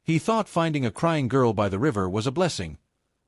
He thought finding a crying girl by the river was a blessing,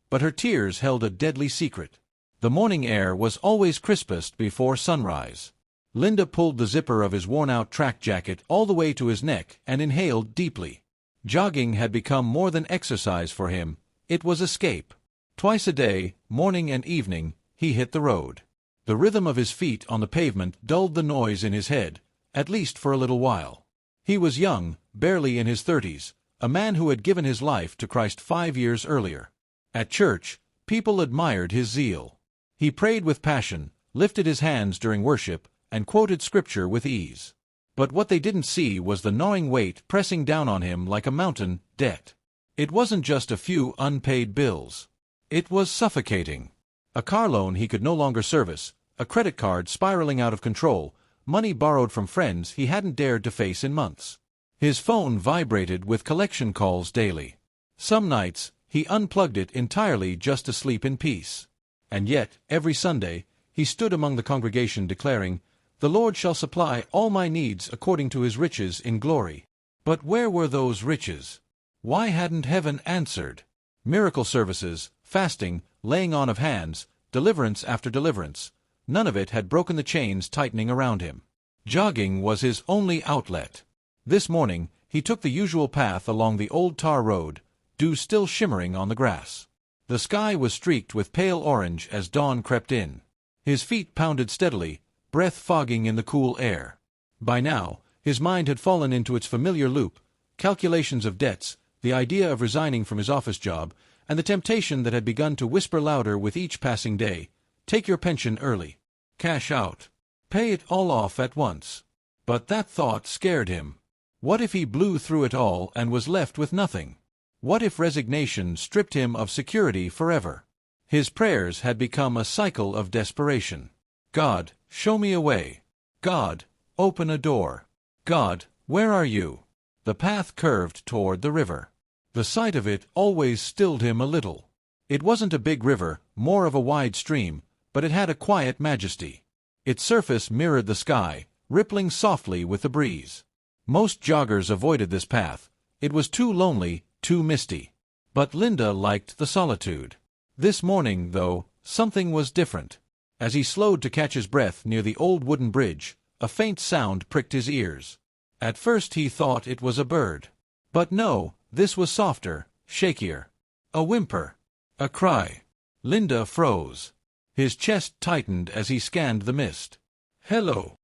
but her tears held a deadly secret. The morning air was always crispest before sunrise. Linda pulled the zipper of his worn-out track jacket all the way to his neck and inhaled deeply. Jogging had become more than exercise for him, it was escape. Twice a day, morning and evening, he hit the road. The rhythm of his feet on the pavement dulled the noise in his head, at least for a little while. He was young, barely in his 30s, a man who had given his life to Christ 5 years earlier. At church, people admired his zeal. He prayed with passion, lifted his hands during worship, and quoted scripture with ease. But what they didn't see was the gnawing weight pressing down on him like a mountain: debt. It wasn't just a few unpaid bills. It was suffocating. A car loan he could no longer service, a credit card spiraling out of control, money borrowed from friends he hadn't dared to face in months. His phone vibrated with collection calls daily. Some nights, he unplugged it entirely just to sleep in peace. And yet, every Sunday, he stood among the congregation declaring, "The Lord shall supply all my needs according to his riches in glory." But where were those riches? Why hadn't heaven answered? Miracle services, fasting, laying on of hands, deliverance after deliverance, none of it had broken the chains tightening around him. Jogging was his only outlet. This morning, he took the usual path along the old tar road, dew still shimmering on the grass. The sky was streaked with pale orange as dawn crept in. His feet pounded steadily, breath fogging in the cool air. By now, his mind had fallen into its familiar loop: calculations of debts, the idea of resigning from his office job, and the temptation that had begun to whisper louder with each passing day: take your pension early. Cash out. Pay it all off at once. But that thought scared him. What if he blew through it all and was left with nothing? What if resignation stripped him of security forever? His prayers had become a cycle of desperation. God, show me a way. God, open a door. God, where are you? The path curved toward the river. The sight of it always stilled him a little. It wasn't a big river, more of a wide stream, but it had a quiet majesty. Its surface mirrored the sky, rippling softly with the breeze. Most joggers avoided this path. It was too lonely, too misty. But Linda liked the solitude. This morning, though, something was different. As he slowed to catch his breath near the old wooden bridge, a faint sound pricked his ears. At first he thought it was a bird. But no, this was softer, shakier. A whimper. A cry. Linda froze. His chest tightened as he scanned the mist. "Hello."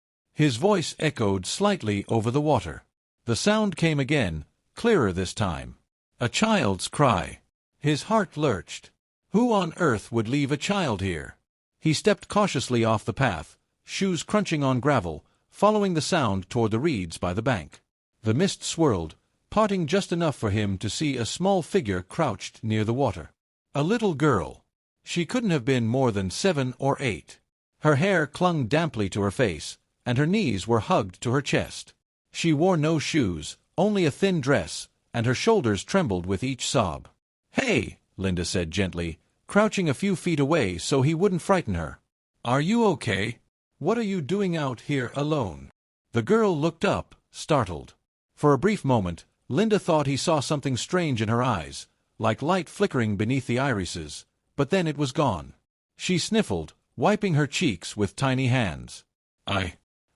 His voice echoed slightly over the water. The sound came again, clearer this time. A child's cry. His heart lurched. Who on earth would leave a child here? He stepped cautiously off the path, shoes crunching on gravel, following the sound toward the reeds by the bank. The mist swirled, parting just enough for him to see a small figure crouched near the water. A little girl. She couldn't have been more than 7 or 8. Her hair clung damply to her face, and her knees were hugged to her chest. She wore no shoes, only a thin dress, and her shoulders trembled with each sob. "Hey," Linda said gently, crouching a few feet away so he wouldn't frighten her. "Are you okay? What are you doing out here alone?" The girl looked up, startled. For a brief moment, Linda thought he saw something strange in her eyes, like light flickering beneath the irises, but then it was gone. She sniffled, wiping her cheeks with tiny hands.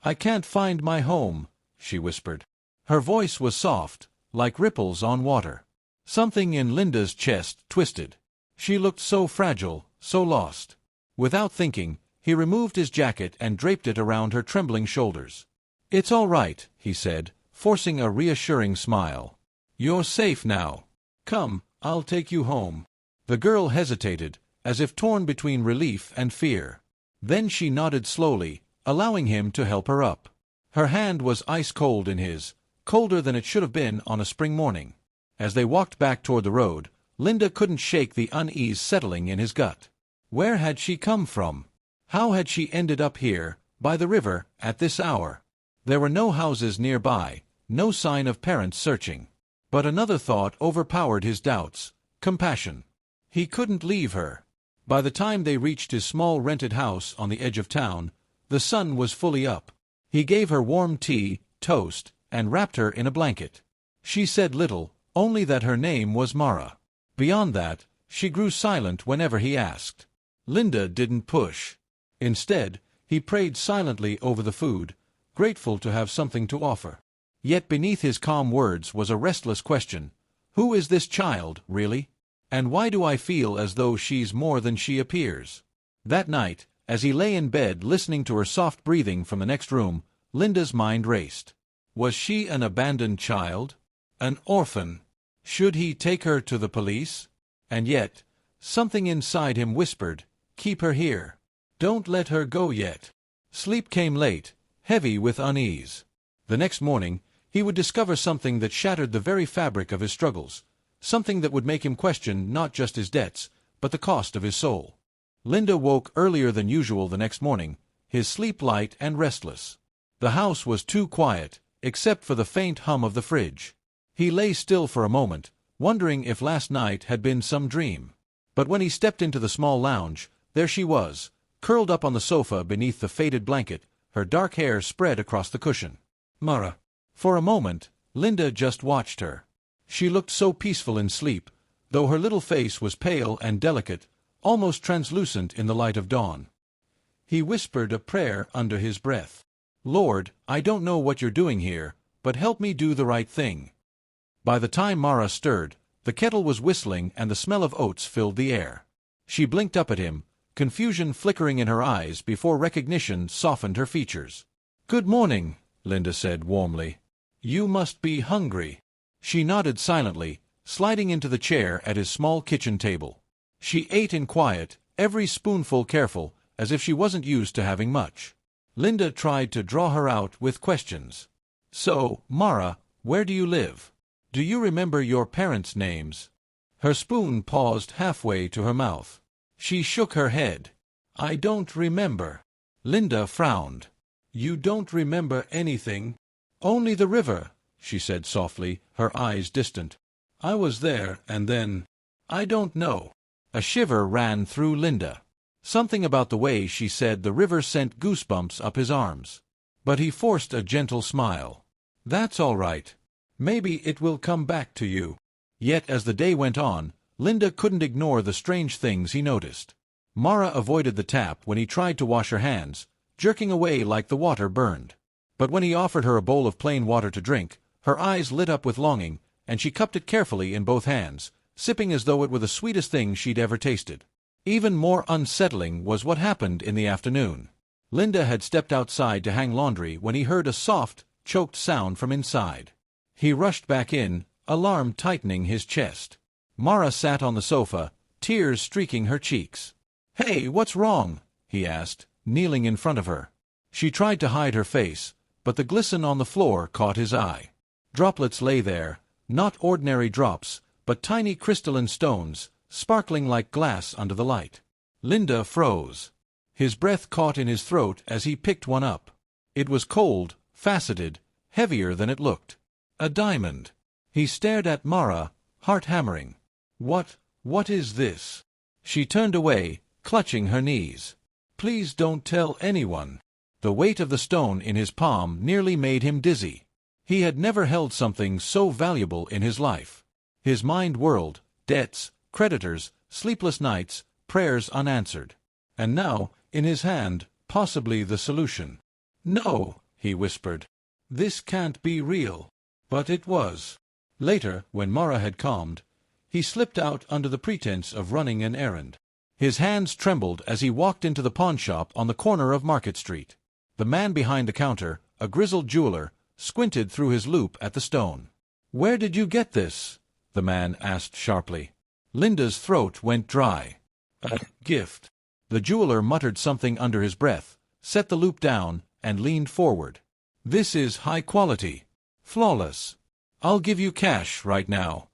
I can't find my home," she whispered. Her voice was soft, like ripples on water. Something in Linda's chest twisted. She looked so fragile, so lost. Without thinking, he removed his jacket and draped it around her trembling shoulders. "It's all right," he said, forcing a reassuring smile. "You're safe now. Come, I'll take you home." The girl hesitated, as if torn between relief and fear. Then she nodded slowly, allowing him to help her up. Her hand was ice-cold in his, colder than it should have been on a spring morning. As they walked back toward the road, Linda couldn't shake the unease settling in his gut. Where had she come from? How had she ended up here, by the river, at this hour? There were no houses nearby, no sign of parents searching. But another thought overpowered his doubts: compassion. He couldn't leave her. By the time they reached his small rented house on the edge of town, the sun was fully up. He gave her warm tea, toast, and wrapped her in a blanket. She said little, only that her name was Mara. Beyond that, she grew silent whenever he asked. Linda didn't push. Instead, he prayed silently over the food, grateful to have something to offer. Yet beneath his calm words was a restless question. Who is this child, really? And why do I feel as though she's more than she appears? That night, as he lay in bed listening to her soft breathing from the next room, Linda's mind raced. Was she an abandoned child? An orphan? Should he take her to the police? And yet, something inside him whispered, keep her here. Don't let her go yet. Sleep came late, heavy with unease. The next morning, he would discover something that shattered the very fabric of his struggles, something that would make him question not just his debts, but the cost of his soul. Linda woke earlier than usual the next morning, his sleep light and restless. The house was too quiet, except for the faint hum of the fridge. He lay still for a moment, wondering if last night had been some dream. But when he stepped into the small lounge, there she was, curled up on the sofa beneath the faded blanket, her dark hair spread across the cushion. Mara. For a moment, Linda just watched her. She looked so peaceful in sleep, though her little face was pale and delicate, almost translucent in the light of dawn. He whispered a prayer under his breath. Lord, I don't know what you're doing here, but help me do the right thing. By the time Mara stirred, the kettle was whistling and the smell of oats filled the air. She blinked up at him, confusion flickering in her eyes before recognition softened her features. Good morning, Linda said warmly. You must be hungry. She nodded silently, sliding into the chair at his small kitchen table. She ate in quiet, every spoonful careful, as if she wasn't used to having much. Linda tried to draw her out with questions. So, Mara, where do you live? Do you remember your parents' names? Her spoon paused halfway to her mouth. She shook her head. I don't remember. Linda frowned. You don't remember anything? Only the river, she said softly, her eyes distant. I was there, and then... I don't know. A shiver ran through Linda. Something about the way she said the river sent goosebumps up his arms. But he forced a gentle smile. That's all right. Maybe it will come back to you. Yet as the day went on, Linda couldn't ignore the strange things he noticed. Mara avoided the tap when he tried to wash her hands, jerking away like the water burned. But when he offered her a bowl of plain water to drink, her eyes lit up with longing, and she cupped it carefully in both hands, sipping as though it were the sweetest thing she'd ever tasted. Even more unsettling was what happened in the afternoon. Linda had stepped outside to hang laundry when he heard a soft, choked sound from inside. He rushed back in, alarm tightening his chest. Mara sat on the sofa, tears streaking her cheeks. Hey, what's wrong? He asked, kneeling in front of her. She tried to hide her face, but the glisten on the floor caught his eye. Droplets lay there, not ordinary drops, but tiny crystalline stones, sparkling like glass under the light. Linda froze. His breath caught in his throat as he picked one up. It was cold, faceted, heavier than it looked. A diamond. He stared at Mara, heart hammering. What is this? She turned away, clutching her knees. Please don't tell anyone. The weight of the stone in his palm nearly made him dizzy. He had never held something so valuable in his life. His mind whirled, debts, creditors, sleepless nights, prayers unanswered. And now, in his hand, possibly the solution. No, he whispered. This can't be real. But it was. Later, when Mara had calmed, he slipped out under the pretense of running an errand. His hands trembled as he walked into the pawnshop on the corner of Market Street. The man behind the counter, a grizzled jeweler, squinted through his loupe at the stone. Where did you get this? The man asked sharply. Linda's throat went dry. A gift. The jeweler muttered something under his breath, set the loupe down, and leaned forward. This is high quality. Flawless. I'll give you cash right now.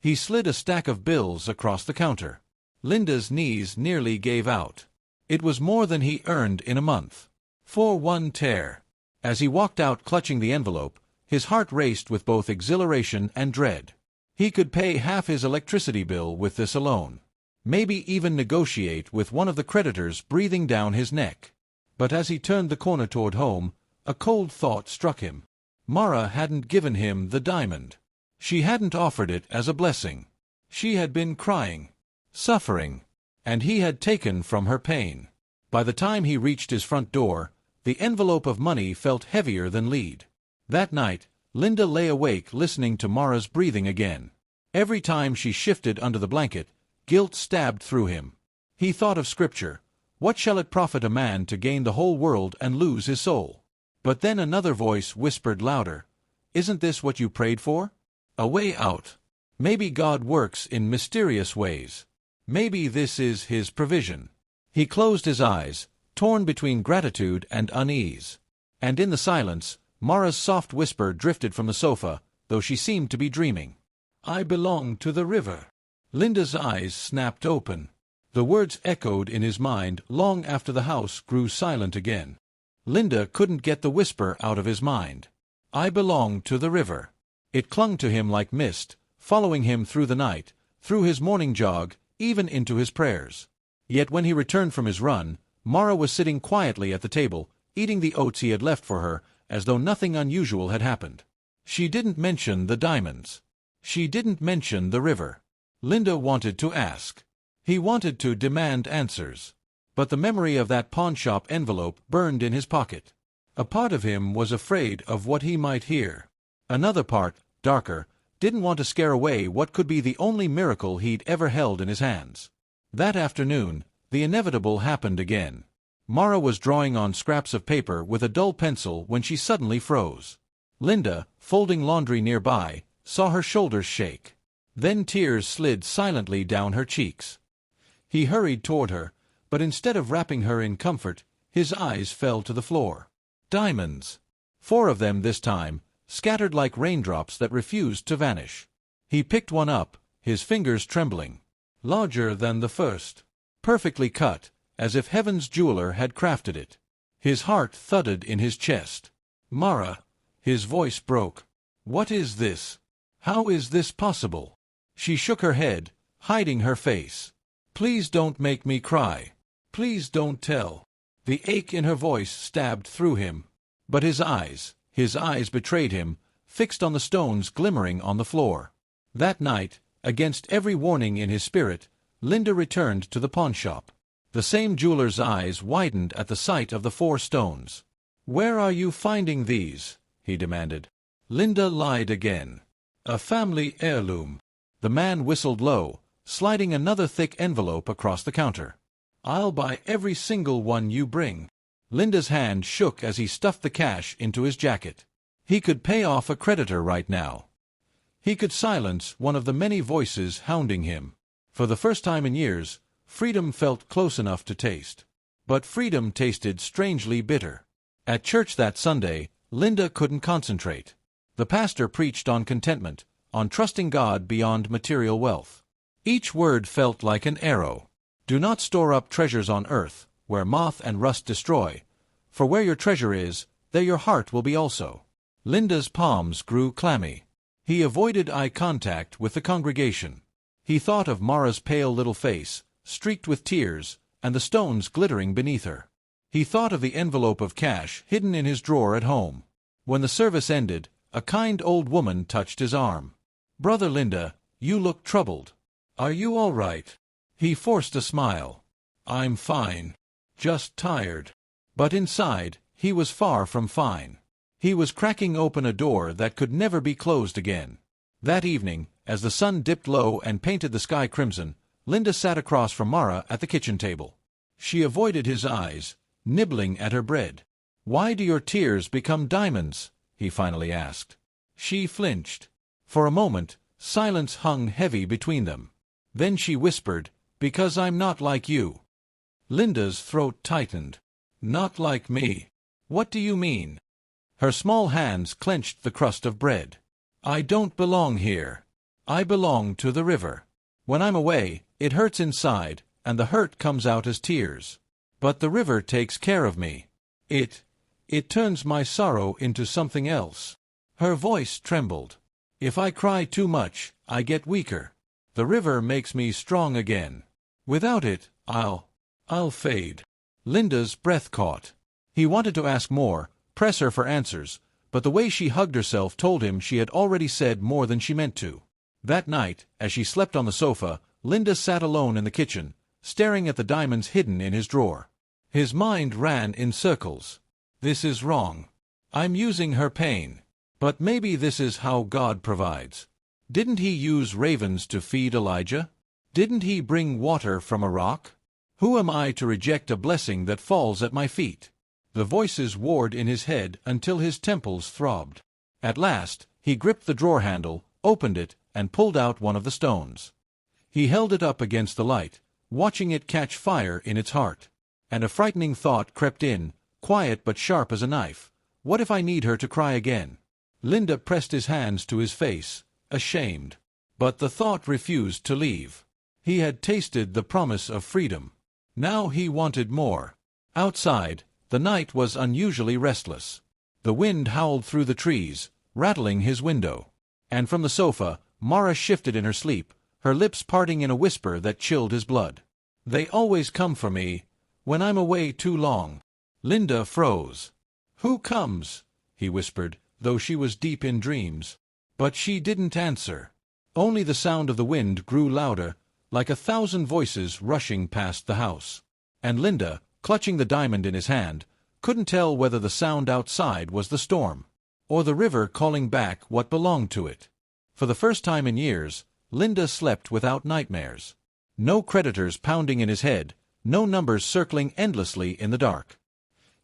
He slid a stack of bills across the counter. Linda's knees nearly gave out. It was more than he earned in a month. For one tear. As he walked out clutching the envelope, his heart raced with both exhilaration and dread. He could pay half his electricity bill with this alone. Maybe even negotiate with one of the creditors breathing down his neck. But as he turned the corner toward home, a cold thought struck him. Mara hadn't given him the diamond. She hadn't offered it as a blessing. She had been crying, suffering, and he had taken from her pain. By the time he reached his front door, the envelope of money felt heavier than lead. That night, Linda lay awake listening to Mara's breathing again. Every time she shifted under the blanket, guilt stabbed through him. He thought of Scripture, "What shall it profit a man to gain the whole world and lose his soul?" But then another voice whispered louder, "Isn't this what you prayed for? A way out. Maybe God works in mysterious ways. Maybe this is His provision." He closed his eyes, torn between gratitude and unease. And in the silence, Mara's soft whisper drifted from the sofa, though she seemed to be dreaming. "I belong to the river." Linda's eyes snapped open. The words echoed in his mind long after the house grew silent again. Linda couldn't get the whisper out of his mind. "I belong to the river." It clung to him like mist, following him through the night, through his morning jog, even into his prayers. Yet when he returned from his run, Mara was sitting quietly at the table, eating the oats he had left for her, as though nothing unusual had happened. She didn't mention the diamonds. She didn't mention the river. Linda wanted to ask. He wanted to demand answers. But the memory of that pawnshop envelope burned in his pocket. A part of him was afraid of what he might hear. Another part, darker, didn't want to scare away what could be the only miracle he'd ever held in his hands. That afternoon, the inevitable happened again. Mara was drawing on scraps of paper with a dull pencil when she suddenly froze. Linda, folding laundry nearby, saw her shoulders shake. Then tears slid silently down her cheeks. He hurried toward her, but instead of wrapping her in comfort, his eyes fell to the floor. Diamonds! 4 of them this time, scattered like raindrops that refused to vanish. He picked one up, his fingers trembling. Larger than the first. Perfectly cut, as if heaven's jeweler had crafted it. His heart thudded in his chest. "Mara," his voice broke. "What is this? How is this possible?" She shook her head, hiding her face. "Please don't make me cry. Please don't tell." The ache in her voice stabbed through him. But his eyes betrayed him, fixed on the stones glimmering on the floor. That night, against every warning in his spirit, Linda returned to the pawnshop. The same jeweler's eyes widened at the sight of the 4 stones. "Where are you finding these?" he demanded. Linda lied again. "A family heirloom." The man whistled low, sliding another thick envelope across the counter. "I'll buy every single one you bring." Linda's hand shook as he stuffed the cash into his jacket. He could pay off a creditor right now. He could silence one of the many voices hounding him. For the first time in years, freedom felt close enough to taste. But freedom tasted strangely bitter. At church that Sunday, Linda couldn't concentrate. The pastor preached on contentment, on trusting God beyond material wealth. Each word felt like an arrow. "Do not store up treasures on earth, where moth and rust destroy, for where your treasure is, there your heart will be also." Linda's palms grew clammy. He avoided eye contact with the congregation. He thought of Mara's pale little face, streaked with tears, and the stones glittering beneath her. He thought of the envelope of cash hidden in his drawer at home. When the service ended, a kind old woman touched his arm. "Brother Linda, you look troubled. Are you all right?" He forced a smile. "I'm fine. Just tired." But inside, he was far from fine. He was cracking open a door that could never be closed again. That evening, as the sun dipped low and painted the sky crimson, Linda sat across from Mara at the kitchen table. She avoided his eyes, nibbling at her bread. "Why do your tears become diamonds?" he finally asked. She flinched. For a moment, silence hung heavy between them. Then she whispered, "Because I'm not like you." Linda's throat tightened. "Not like me? What do you mean?" Her small hands clenched the crust of bread. "I don't belong here. I belong to the river. When I'm away, it hurts inside, and the hurt comes out as tears. But the river takes care of me. It turns my sorrow into something else." Her voice trembled. "If I cry too much, I get weaker. The river makes me strong again. Without it, I'll fade." Linda's breath caught. He wanted to ask more, press her for answers, but the way she hugged herself told him she had already said more than she meant to. That night, as she slept on the sofa, Linda sat alone in the kitchen, staring at the diamonds hidden in his drawer. His mind ran in circles. This is wrong. I'm using her pain. But maybe this is how God provides. Didn't he use ravens to feed Elijah? Didn't he bring water from a rock? Who am I to reject a blessing that falls at my feet? The voices warred in his head until his temples throbbed. At last, he gripped the drawer handle, opened it, and pulled out one of the stones. He held it up against the light, watching it catch fire in its heart. And a frightening thought crept in, quiet but sharp as a knife. What if I need her to cry again? Linda pressed his hands to his face, ashamed. But the thought refused to leave. He had tasted the promise of freedom. Now he wanted more. Outside, the night was unusually restless. The wind howled through the trees, rattling his window. And from the sofa, Mara shifted in her sleep, her lips parting in a whisper that chilled his blood. They always come for me, when I'm away too long. Linda froze. Who comes? He whispered, though she was deep in dreams. But she didn't answer. Only the sound of the wind grew louder, like 1,000 voices rushing past the house. And Linda, clutching the diamond in his hand, couldn't tell whether the sound outside was the storm, or the river calling back what belonged to it. For the first time in years, Linda slept without nightmares. No creditors pounding in his head, no numbers circling endlessly in the dark.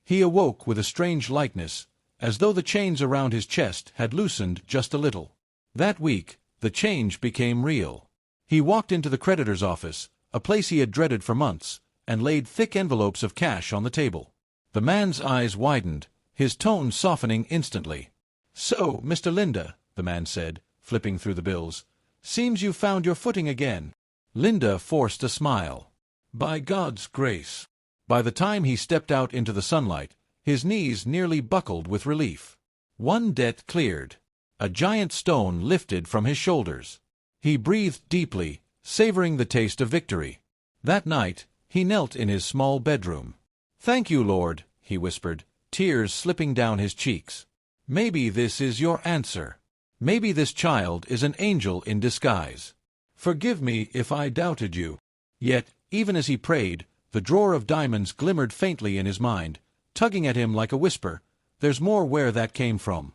He awoke with a strange lightness, as though the chains around his chest had loosened just a little. That week, the change became real. He walked into the creditor's office, a place he had dreaded for months, and laid thick envelopes of cash on the table. The man's eyes widened, his tone softening instantly. "So, Mr. Linda," the man said, flipping through the bills, "seems you've found your footing again." Linda forced a smile. "By God's grace." By the time he stepped out into the sunlight, his knees nearly buckled with relief. One debt cleared. A giant stone lifted from his shoulders. He breathed deeply, savoring the taste of victory. That night, he knelt in his small bedroom. "Thank you, Lord," he whispered, tears slipping down his cheeks. "Maybe this is your answer. Maybe this child is an angel in disguise. Forgive me if I doubted you." Yet, even as he prayed, the drawer of diamonds glimmered faintly in his mind, tugging at him like a whisper, "There's more where that came from."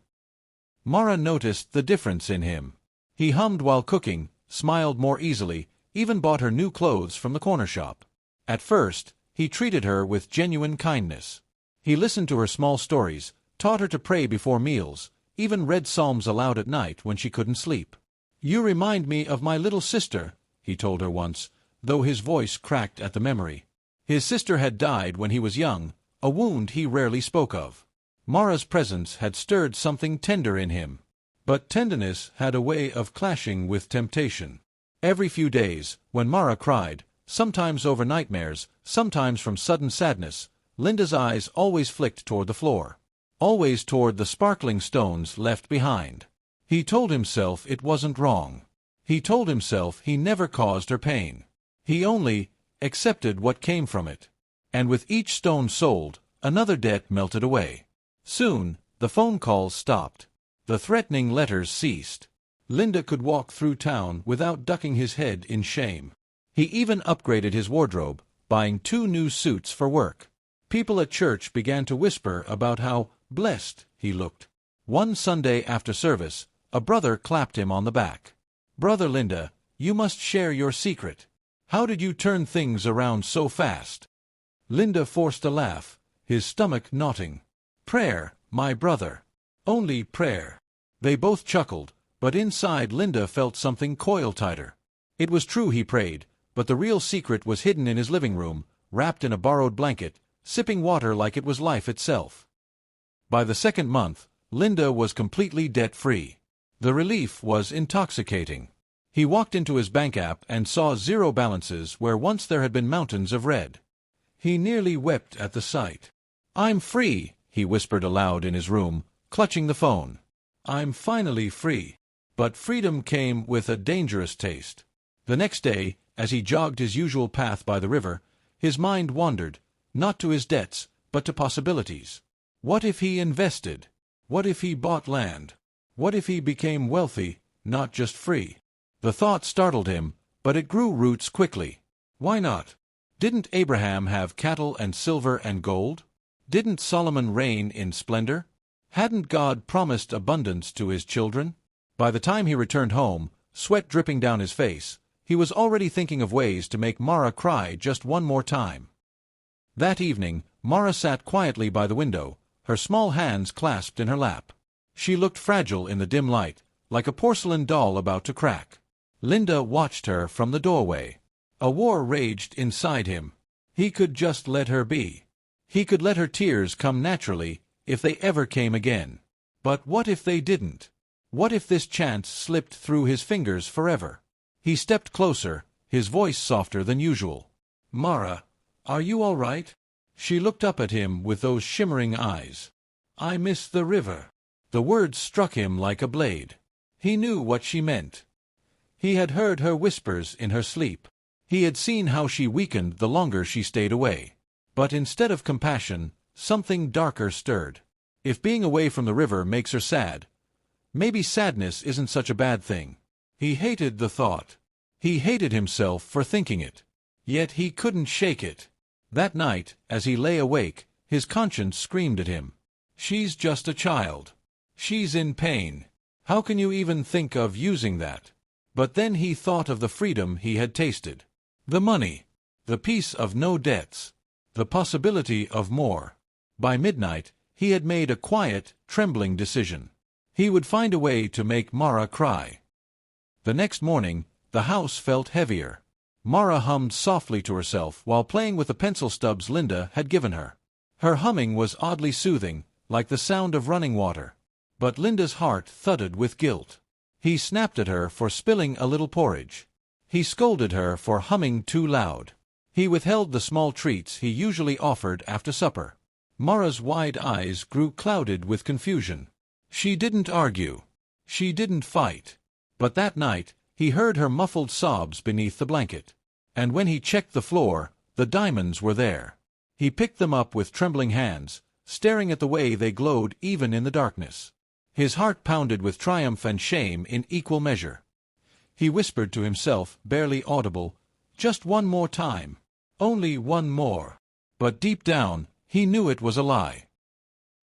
Mara noticed the difference in him. He hummed while cooking, smiled more easily, even bought her new clothes from the corner shop. At first, he treated her with genuine kindness. He listened to her small stories, taught her to pray before meals, even read psalms aloud at night when she couldn't sleep. "You remind me of my little sister," he told her once, though his voice cracked at the memory. His sister had died when he was young, a wound he rarely spoke of. Mara's presence had stirred something tender in him. But tenderness had a way of clashing with temptation. Every few days, when Mara cried, sometimes over nightmares, sometimes from sudden sadness, Linda's eyes always flicked toward the floor. Always toward the sparkling stones left behind. He told himself it wasn't wrong. He told himself he never caused her pain. He only accepted what came from it. And with each stone sold, another debt melted away. Soon, the phone calls stopped. The threatening letters ceased. Linda could walk through town without ducking his head in shame. He even upgraded his wardrobe, buying 2 new suits for work. People at church began to whisper about how blessed he looked. One Sunday after service, a brother clapped him on the back. "Brother Linda, you must share your secret. How did you turn things around so fast?" Linda forced a laugh, his stomach knotting. "Prayer, my brother. Only prayer." They both chuckled, but inside Linda felt something coil tighter. It was true he prayed, but the real secret was hidden in his living room, wrapped in a borrowed blanket, sipping water like it was life itself. By the second month, Linda was completely debt-free. The relief was intoxicating. He walked into his bank app and saw 0 balances where once there had been mountains of red. He nearly wept at the sight. "I'm free," he whispered aloud in his room, clutching the phone. "I'm finally free." But freedom came with a dangerous taste. The next day, as he jogged his usual path by the river, his mind wandered, not to his debts, but to possibilities. What if he invested? What if he bought land? What if he became wealthy, not just free? The thought startled him, but it grew roots quickly. Why not? Didn't Abraham have cattle and silver and gold? Didn't Solomon reign in splendor? Hadn't God promised abundance to his children? By the time he returned home, sweat dripping down his face, he was already thinking of ways to make Mara cry just one more time. That evening, Mara sat quietly by the window, her small hands clasped in her lap. She looked fragile in the dim light, like a porcelain doll about to crack. Linda watched her from the doorway. A war raged inside him. He could just let her be. He could let her tears come naturally, if they ever came again. But what if they didn't? What if this chance slipped through his fingers forever? He stepped closer, his voice softer than usual. "Mara, are you all right?" She looked up at him with those shimmering eyes. "I miss the river." The words struck him like a blade. He knew what she meant. He had heard her whispers in her sleep. He had seen how she weakened the longer she stayed away. But instead of compassion, something darker stirred. If being away from the river makes her sad, maybe sadness isn't such a bad thing. He hated the thought. He hated himself for thinking it. Yet he couldn't shake it. That night, as he lay awake, his conscience screamed at him. "She's just a child. She's in pain. How can you even think of using that?" But then he thought of the freedom he had tasted. The money. The peace of no debts. The possibility of more. By midnight, he had made a quiet, trembling decision. He would find a way to make Mara cry. The next morning, the house felt heavier. Mara hummed softly to herself while playing with the pencil stubs Linda had given her. Her humming was oddly soothing, like the sound of running water. But Linda's heart thudded with guilt. He snapped at her for spilling a little porridge. He scolded her for humming too loud. He withheld the small treats he usually offered after supper. Mara's wide eyes grew clouded with confusion. She didn't argue. She didn't fight. But that night, he heard her muffled sobs beneath the blanket. And when he checked the floor, the diamonds were there. He picked them up with trembling hands, staring at the way they glowed even in the darkness. His heart pounded with triumph and shame in equal measure. He whispered to himself, barely audible, "Just one more time. Only one more." But deep down, he knew it was a lie.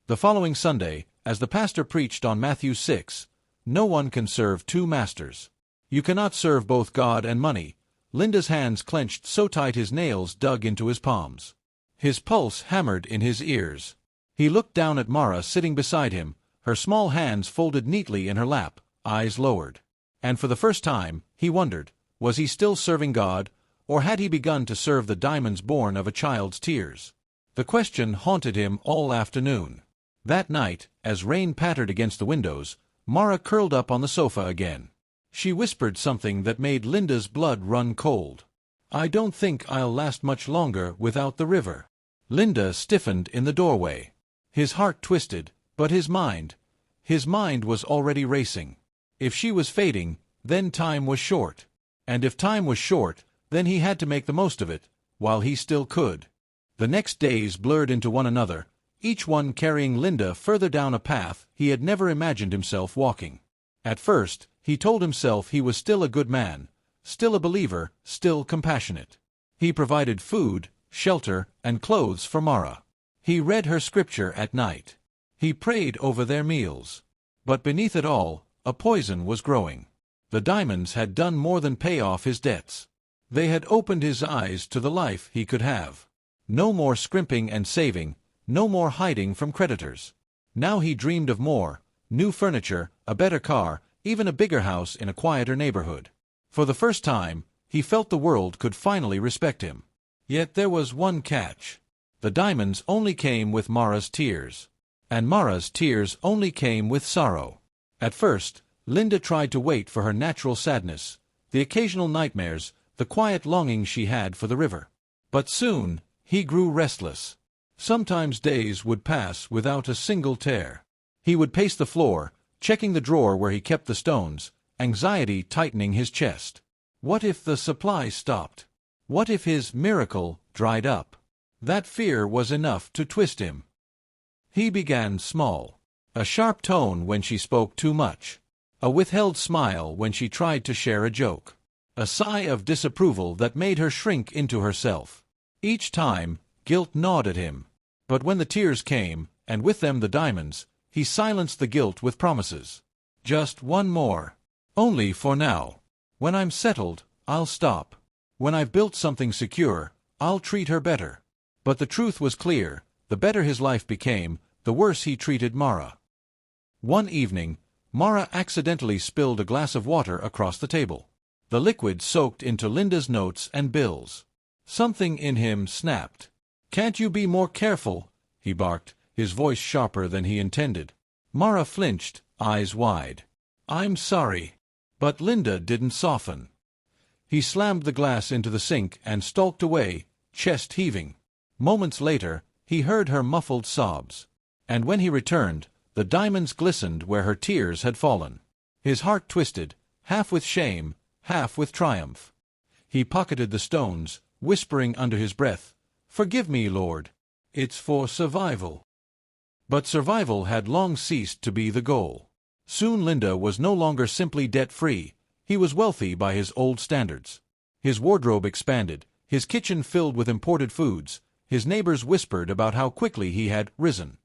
The following Sunday, as the pastor preached on Matthew 6, "No one can serve two masters. You cannot serve both God and money." Linda's hands clenched so tight his nails dug into his palms. His pulse hammered in his ears. He looked down at Mara sitting beside him, her small hands folded neatly in her lap, eyes lowered. And for the first time, he wondered, was he still serving God, or had he begun to serve the diamonds born of a child's tears? The question haunted him all afternoon. That night, as rain pattered against the windows, Mara curled up on the sofa again. She whispered something that made Linda's blood run cold. "I don't think I'll last much longer without the river." Linda stiffened in the doorway. His heart twisted, but his mind was already racing. If she was fading, then time was short. And if time was short, then he had to make the most of it, while he still could. The next days blurred into one another, each one carrying Linda further down a path he had never imagined himself walking. At first, he told himself he was still a good man, still a believer, still compassionate. He provided food, shelter, and clothes for Mara. He read her scripture at night. He prayed over their meals. But beneath it all, a poison was growing. The diamonds had done more than pay off his debts. They had opened his eyes to the life he could have. No more scrimping and saving, no more hiding from creditors. Now he dreamed of more: new furniture, a better car, even a bigger house in a quieter neighborhood. For the first time, he felt the world could finally respect him. Yet there was one catch. The diamonds only came with Mara's tears. And Mara's tears only came with sorrow. At first, Linda tried to wait for her natural sadness, the occasional nightmares, the quiet longing she had for the river. But soon, he grew restless. Sometimes days would pass without a single tear. He would pace the floor, checking the drawer where he kept the stones, anxiety tightening his chest. What if the supply stopped? What if his miracle dried up? That fear was enough to twist him. He began small. A sharp tone when she spoke too much. A withheld smile when she tried to share a joke. A sigh of disapproval that made her shrink into herself. Each time, guilt gnawed at him. But when the tears came, and with them the diamonds, he silenced the guilt with promises. Just one more. Only for now. When I'm settled, I'll stop. When I've built something secure, I'll treat her better. But the truth was clear. The better his life became, the worse he treated Mara. One evening, Mara accidentally spilled a glass of water across the table. The liquid soaked into Linda's notes and bills. Something in him snapped. "Can't you be more careful?" he barked, his voice sharper than he intended. Mara flinched, eyes wide. "I'm sorry." But Linda didn't soften. He slammed the glass into the sink and stalked away, chest heaving. Moments later, he heard her muffled sobs. And when he returned, the diamonds glistened where her tears had fallen. His heart twisted, half with shame, half with triumph. He pocketed the stones, whispering under his breath, "Forgive me, Lord. It's for survival." But survival had long ceased to be the goal. Soon Linda was no longer simply debt-free. He was wealthy by his old standards. His wardrobe expanded, his kitchen filled with imported foods. His neighbors whispered about how quickly he had risen.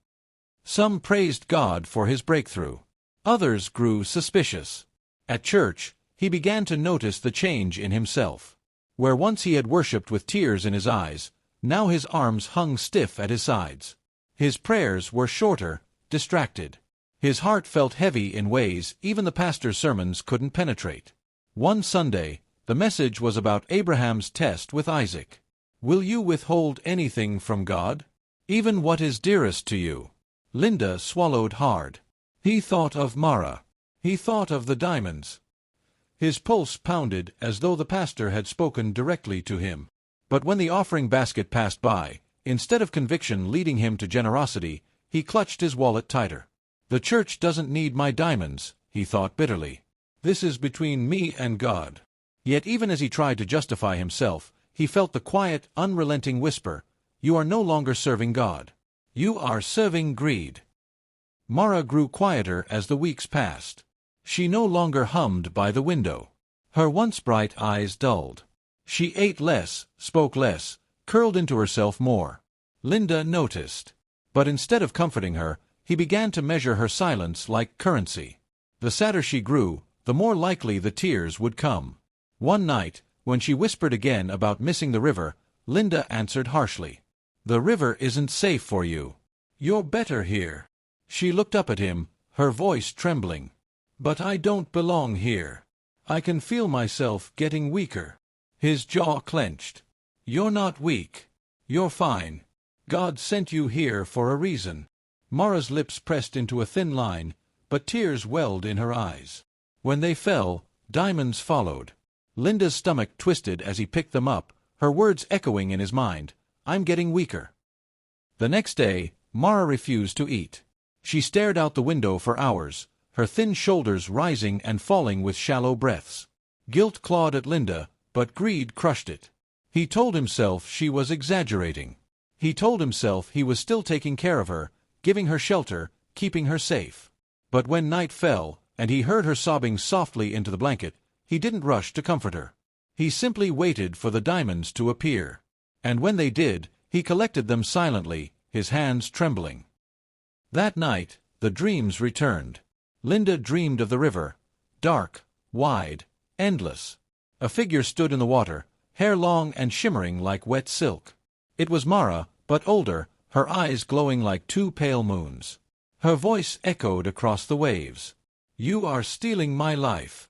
Some praised God for his breakthrough. Others grew suspicious. At church, he began to notice the change in himself. Where once he had worshipped with tears in his eyes, now his arms hung stiff at his sides. His prayers were shorter, distracted. His heart felt heavy in ways even the pastor's sermons couldn't penetrate. One Sunday, the message was about Abraham's test with Isaac. Will you withhold anything from God? Even what is dearest to you? Linda swallowed hard. He thought of Mara. He thought of the diamonds. His pulse pounded as though the pastor had spoken directly to him. But when the offering basket passed by, instead of conviction leading him to generosity, he clutched his wallet tighter. The church doesn't need my diamonds, he thought bitterly. This is between me and God. Yet even as he tried to justify himself, he felt the quiet, unrelenting whisper, "You are no longer serving God. You are serving greed." Mara grew quieter as the weeks passed. She no longer hummed by the window. Her once bright eyes dulled. She ate less, spoke less, curled into herself more. Linda noticed. But instead of comforting her, he began to measure her silence like currency. The sadder she grew, the more likely the tears would come. One night, when she whispered again about missing the river, Linda answered harshly. "The river isn't safe for you. You're better here." She looked up at him, her voice trembling. "But I don't belong here. I can feel myself getting weaker." His jaw clenched. "You're not weak. You're fine. God sent you here for a reason." Mara's lips pressed into a thin line, but tears welled in her eyes. When they fell, diamonds followed. Linda's stomach twisted as he picked them up, her words echoing in his mind, "I'm getting weaker." The next day, Mara refused to eat. She stared out the window for hours, her thin shoulders rising and falling with shallow breaths. Guilt clawed at Linda, but greed crushed it. He told himself she was exaggerating. He told himself he was still taking care of her, giving her shelter, keeping her safe. But when night fell, and he heard her sobbing softly into the blanket, he didn't rush to comfort her. He simply waited for the diamonds to appear. And when they did, he collected them silently, his hands trembling. That night, the dreams returned. Linda dreamed of the river, dark, wide, endless. A figure stood in the water, hair long and shimmering like wet silk. It was Mara, but older, her eyes glowing like two pale moons. Her voice echoed across the waves. "You are stealing my life."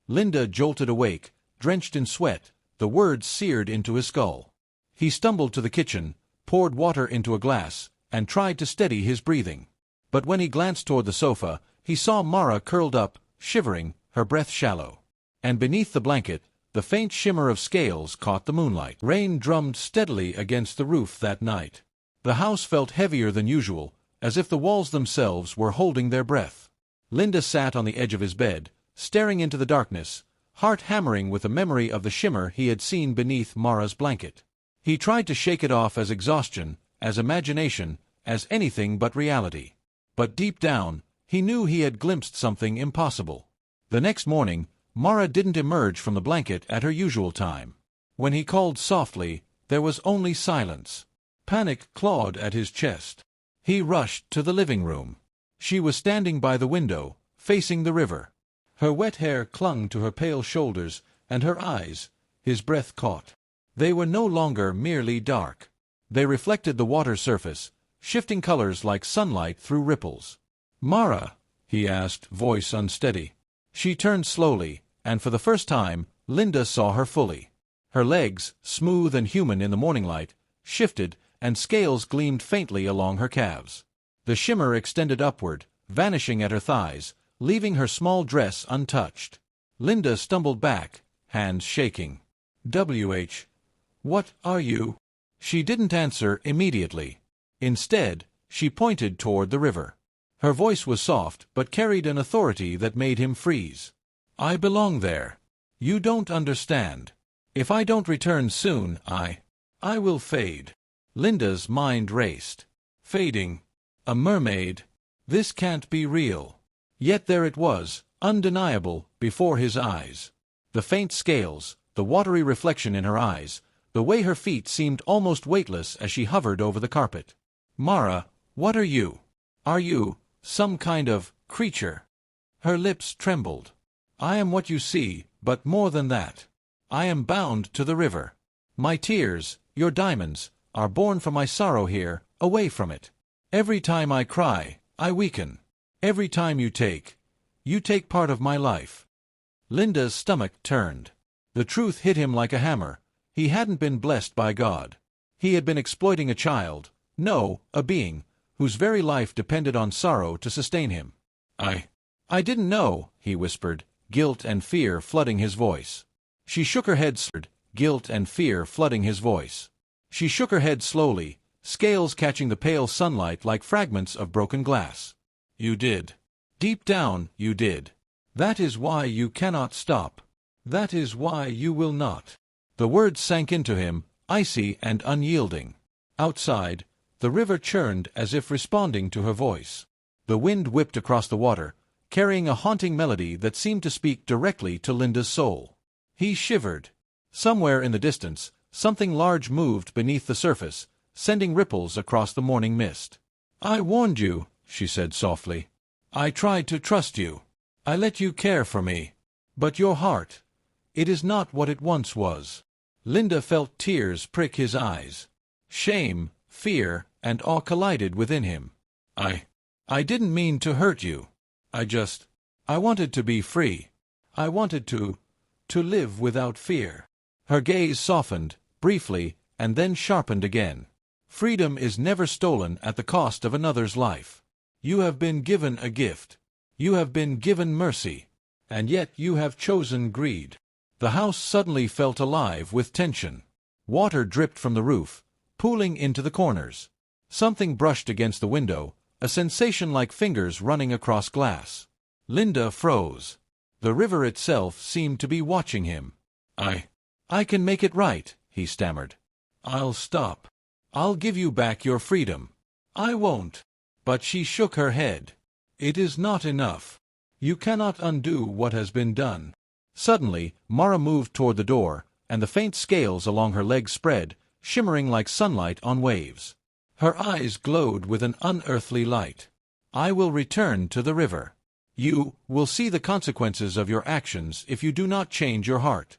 Linda jolted awake, drenched in sweat, the words seared into his skull. He stumbled to the kitchen, poured water into a glass, and tried to steady his breathing. But when he glanced toward the sofa, he saw Mara curled up, shivering, her breath shallow. And beneath the blanket, the faint shimmer of scales caught the moonlight. Rain drummed steadily against the roof that night. The house felt heavier than usual, as if the walls themselves were holding their breath. Linda sat on the edge of his bed, staring into the darkness, heart hammering with the memory of the shimmer he had seen beneath Mara's blanket. He tried to shake it off as exhaustion, as imagination, as anything but reality. But deep down, He knew he had glimpsed something impossible. The next morning, Mara didn't emerge from the blanket at her usual time. When he called softly, there was only silence. Panic clawed at his chest. He rushed to the living room. She was standing by the window, facing the river. Her wet hair clung to her pale shoulders, and her eyes, his breath caught. They were no longer merely dark. They reflected the water's surface, shifting colors like sunlight through ripples. "Mara?" he asked, voice unsteady. She turned slowly, and for the first time, Linda saw her fully. Her legs, smooth and human in the morning light, shifted, and scales gleamed faintly along her calves. The shimmer extended upward, vanishing at her thighs, leaving her small dress untouched. Linda stumbled back, hands shaking. What are you?" She didn't answer immediately. Instead, she pointed toward the river. Her voice was soft, but carried an authority that made him freeze. "I belong there. You don't understand. If I don't return soon, I will fade." Linda's mind raced. Fading. A mermaid. This can't be real. Yet there it was, undeniable, before his eyes. The faint scales, the watery reflection in her eyes, the way her feet seemed almost weightless as she hovered over the carpet. "Mara, what are you? Are you some kind of creature?" Her lips trembled. "I am what you see, but more than that. I am bound to the river. My tears, your diamonds, are born from my sorrow here, away from it. Every time I cry, I weaken. Every time you take part of my life." Linda's stomach turned. The truth hit him like a hammer. He hadn't been blessed by God. He had been exploiting a child, no, a being, whose very life depended on sorrow to sustain him. I didn't know," he whispered, guilt and fear flooding his voice. She shook her head, guilt and fear flooding his voice. She shook her head slowly, scales catching the pale sunlight like fragments of broken glass. "You did. Deep down, you did. That is why you cannot stop. That is why you will not." The words sank into him, icy and unyielding. Outside, the river churned as if responding to her voice. The wind whipped across the water, carrying a haunting melody that seemed to speak directly to Linda's soul. He shivered. Somewhere in the distance, something large moved beneath the surface, sending ripples across the morning mist. "I warned you," she said softly. "I tried to trust you. I let you care for me. But your heart, it is not what it once was." Linda felt tears prick his eyes. Shame, fear, and awe collided within him. I didn't mean to hurt you. I wanted to be free. I wanted to live without fear." Her gaze softened, briefly, and then sharpened again. "Freedom is never stolen at the cost of another's life. You have been given a gift. You have been given mercy. And yet you have chosen greed." The house suddenly felt alive with tension. Water dripped from the roof, pooling into the corners. Something brushed against the window, a sensation like fingers running across glass. Linda froze. The river itself seemed to be watching him. I can make it right," he stammered. "I'll stop. I'll give you back your freedom. I won't." But she shook her head. "It is not enough. You cannot undo what has been done." Suddenly, Mara moved toward the door, and the faint scales along her legs spread, shimmering like sunlight on waves. Her eyes glowed with an unearthly light. "I will return to the river. You will see the consequences of your actions if you do not change your heart."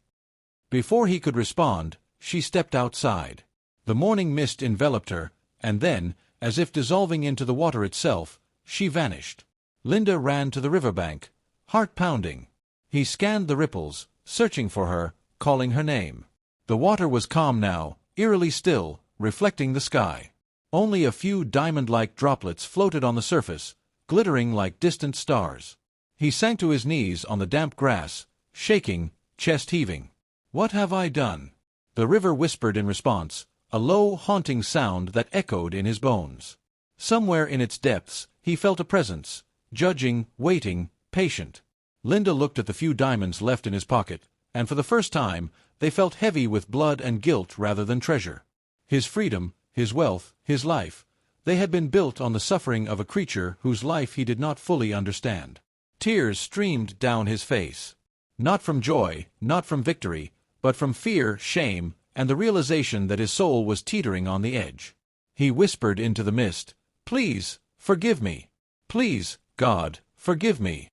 Before he could respond, she stepped outside. The morning mist enveloped her, and then, as if dissolving into the water itself, she vanished. Linda ran to the riverbank, heart pounding. He scanned the ripples, searching for her, calling her name. The water was calm now, eerily still, reflecting the sky. Only a few diamond-like droplets floated on the surface, glittering like distant stars. He sank to his knees on the damp grass, shaking, chest heaving. "What have I done?" The river whispered in response, a low, haunting sound that echoed in his bones. Somewhere in its depths, he felt a presence, judging, waiting, patient. Linda looked at the few diamonds left in his pocket, and for the first time, they felt heavy with blood and guilt rather than treasure. His freedom, his wealth, his life, They had been built on the suffering of a creature whose life he did not fully understand. Tears streamed down his face. Not from joy, not from victory, but from fear, shame, and the realization that his soul was teetering on the edge. He whispered into the mist, "Please, forgive me. Please, God, forgive me."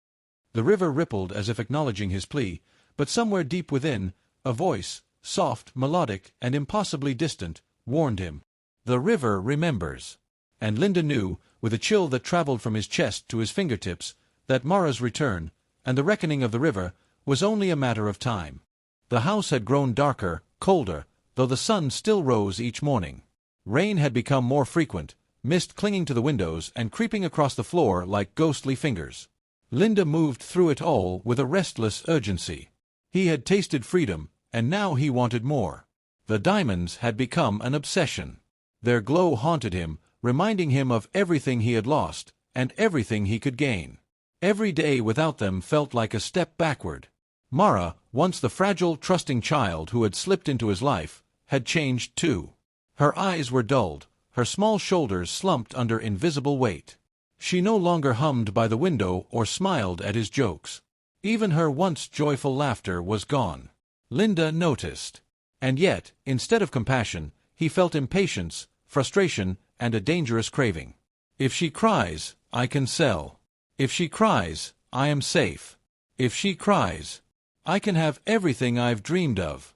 The river rippled as if acknowledging his plea, but somewhere deep within, a voice, soft, melodic, and impossibly distant, warned him. The river remembers. And Linda knew, with a chill that traveled from his chest to his fingertips, that Mara's return, and the reckoning of the river, was only a matter of time. The house had grown darker, colder, though the sun still rose each morning. Rain had become more frequent, mist clinging to the windows and creeping across the floor like ghostly fingers. Linda moved through it all with a restless urgency. He had tasted freedom, and now he wanted more. The diamonds had become an obsession. Their glow haunted him, reminding him of everything he had lost, and everything he could gain. Every day without them felt like a step backward. Mara, once the fragile, trusting child who had slipped into his life, had changed too. Her eyes were dulled, her small shoulders slumped under invisible weight. She no longer hummed by the window or smiled at his jokes. Even her once joyful laughter was gone. Linda noticed. And yet, instead of compassion, he felt impatience, frustration, and a dangerous craving. If she cries, I can sell. If she cries, I am safe. If she cries, I can have everything I've dreamed of.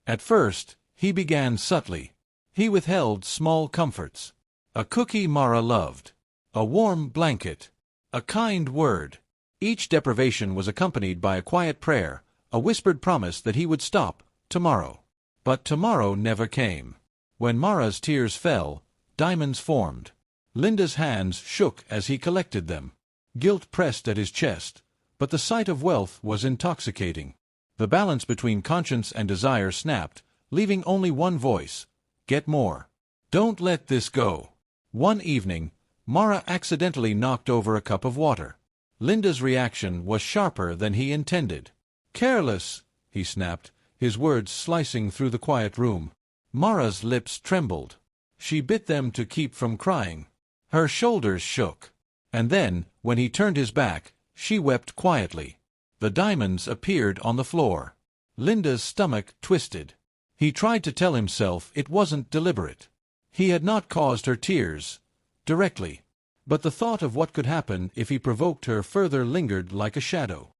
At first, he began subtly. He withheld small comforts. A cookie Mara loved. A warm blanket. A kind word. Each deprivation was accompanied by a quiet prayer, a whispered promise that he would stop, tomorrow. But tomorrow never came. When Mara's tears fell, diamonds formed. Linda's hands shook as he collected them. Guilt pressed at his chest, but the sight of wealth was intoxicating. The balance between conscience and desire snapped, leaving only one voice: get more. Don't let this go. One evening, Mara accidentally knocked over a cup of water. Linda's reaction was sharper than he intended. Careless, he snapped, his words slicing through the quiet room. Mara's lips trembled. She bit them to keep from crying. Her shoulders shook. And then, when he turned his back, she wept quietly. The diamonds appeared on the floor. Linda's stomach twisted. He tried to tell himself it wasn't deliberate. He had not caused her tears, directly. But the thought of what could happen if he provoked her further lingered like a shadow.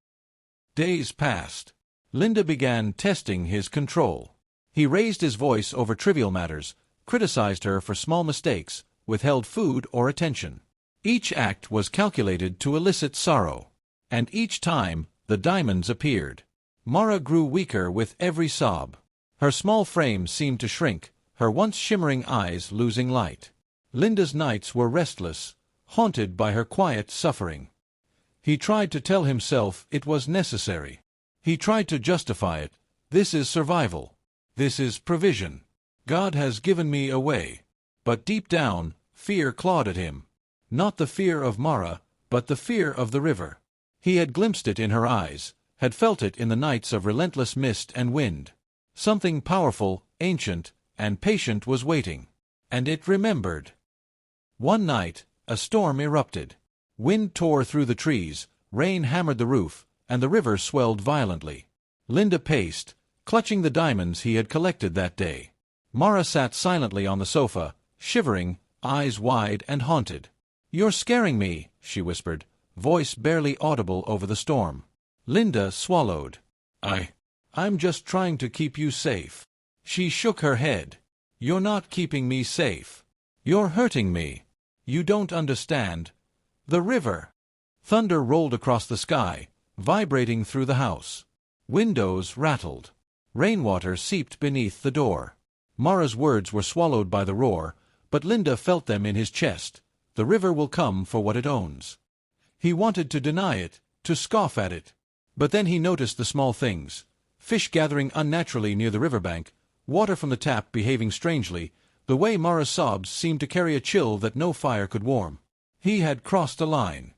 Days passed. Linda began testing his control. He raised his voice over trivial matters, criticized her for small mistakes, withheld food or attention. Each act was calculated to elicit sorrow. And each time, the diamonds appeared. Mara grew weaker with every sob. Her small frame seemed to shrink, her once shimmering eyes losing light. Linda's nights were restless, haunted by her quiet suffering. He tried to tell himself it was necessary. He tried to justify it. This is survival. This is provision. God has given me a way. But deep down, fear clawed at him. Not the fear of Mara, but the fear of the river. He had glimpsed it in her eyes, had felt it in the nights of relentless mist and wind. Something powerful, ancient, and patient was waiting. And it remembered. One night, a storm erupted. Wind tore through the trees, rain hammered the roof, and the river swelled violently. Linda paced, clutching the diamonds he had collected that day. Mara sat silently on the sofa, shivering, eyes wide and haunted. "You're scaring me," she whispered, voice barely audible over the storm. Linda swallowed. I'm just trying to keep you safe." She shook her head. "You're not keeping me safe. You're hurting me. You don't understand. The river." Thunder rolled across the sky, vibrating through the house. Windows rattled. Rainwater seeped beneath the door. Mara's words were swallowed by the roar, but Linda felt them in his chest. The river will come for what it owns. He wanted to deny it, to scoff at it. But then he noticed the small things. Fish gathering unnaturally near the riverbank, water from the tap behaving strangely, the way Mara's sobs seemed to carry a chill that no fire could warm. He had crossed a line.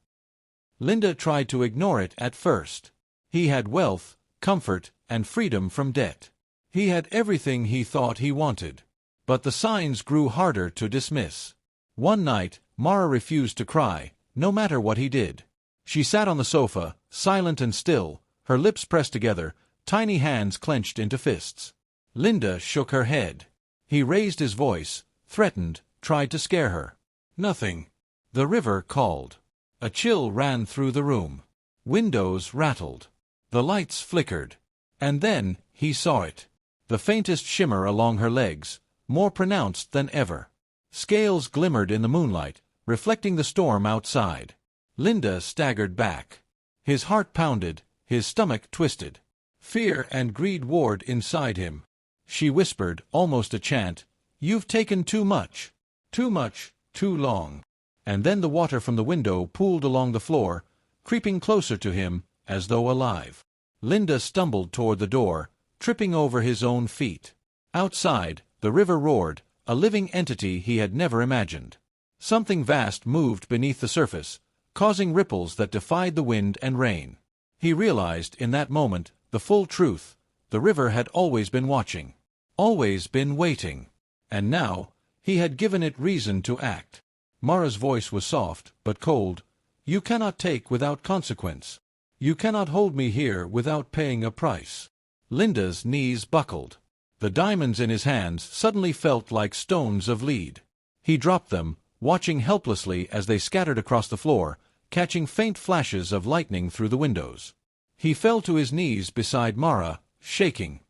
Linda tried to ignore it at first. He had wealth, comfort, and freedom from debt. He had everything he thought he wanted. But the signs grew harder to dismiss. One night, Mara refused to cry, no matter what he did. She sat on the sofa, silent and still, her lips pressed together, tiny hands clenched into fists. Linda shook her head. He raised his voice, threatened, tried to scare her. Nothing. The river called. A chill ran through the room. Windows rattled. The lights flickered. And then, he saw it. The faintest shimmer along her legs, more pronounced than ever. Scales glimmered in the moonlight, reflecting the storm outside. Linda staggered back. His heart pounded, his stomach twisted. Fear and greed warred inside him. She whispered, almost a chant, "You've taken too much. Too much, too long." And then the water from the window pooled along the floor, creeping closer to him, as though alive. Linda stumbled toward the door, tripping over his own feet. Outside, the river roared, a living entity he had never imagined. Something vast moved beneath the surface, causing ripples that defied the wind and rain. He realized, in that moment, the full truth. The river had always been watching. Always been waiting. And now, he had given it reason to act. Mara's voice was soft, but cold. "You cannot take without consequence. You cannot hold me here without paying a price." Linda's knees buckled. The diamonds in his hands suddenly felt like stones of lead. He dropped them, watching helplessly as they scattered across the floor, catching faint flashes of lightning through the windows. He fell to his knees beside Mara, shaking.